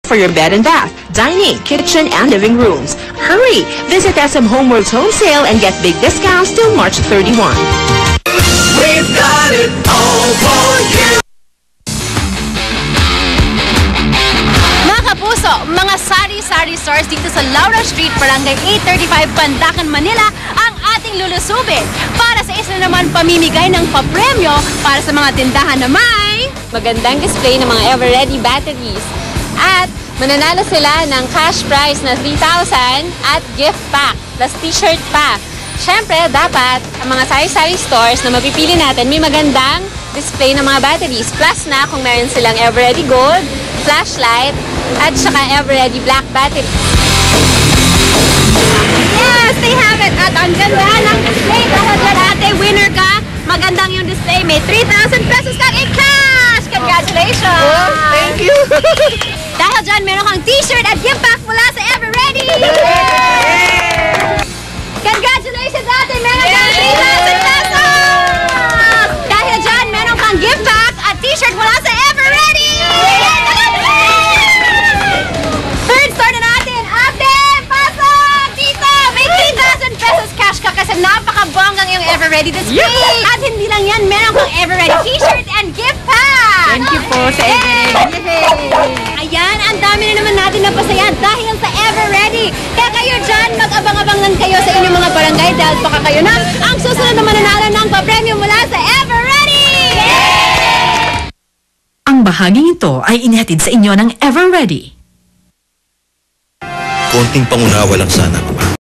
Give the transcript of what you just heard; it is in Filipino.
for your bed and bath, dining, kitchen, and living rooms. Hurry! Visit SM Homeworld's home sale and get big discounts till March 31. We've got it all for you. Mga kapuso, mga sari-sari stores dito sa Laura Street, Barangay 835, Pandacan, Manila, ang ating lulusubin para sa isa naman pamimigay ng papremyo para sa mga tindahan na may magandang display ng mga Everready batteries. At mananalo sila ng cash prize na 3,000 at gift pack plus t-shirt pa. Siyempre, dapat ang mga sari-sari stores na mapipili natin may magandang display ng mga batteries. Plus na kung meron silang Everready Gold, flashlight, at saka Everready Black batteries. Yes, they have it. At ang ganda ng display. Dahil dyan ate, winner ka. Magandang yung display. May 3,000 pesos kang i-cash. Congratulations! Oh, thank you! Dahil dyan, meron kang t-shirt at gift pack mula sa Everready! Congratulations ate! Meron kang 3,000 pesos! Dahil dyan, meron kang gift pack at t-shirt mula sa Everready! Third store na natin. Ate, pasok! Dito! May 3,000 pesos cash ka kasi napakabonggang yung Everready display! At hindi lang yan, meron kang Everready t-shirt and gift pack! Thank you po sa Everready. Ayan, ang dami na naman natin napasaya dahil sa Everready. Kaya kayo dyan, mag-abang-abang lang kayo sa inyong mga barangay dahil baka kayo na ang susunod na mananalo ng papremyo mula sa Everready! Ang bahaging ito ay inihatid sa inyo ng Everready. Konting pangunawa lang sana.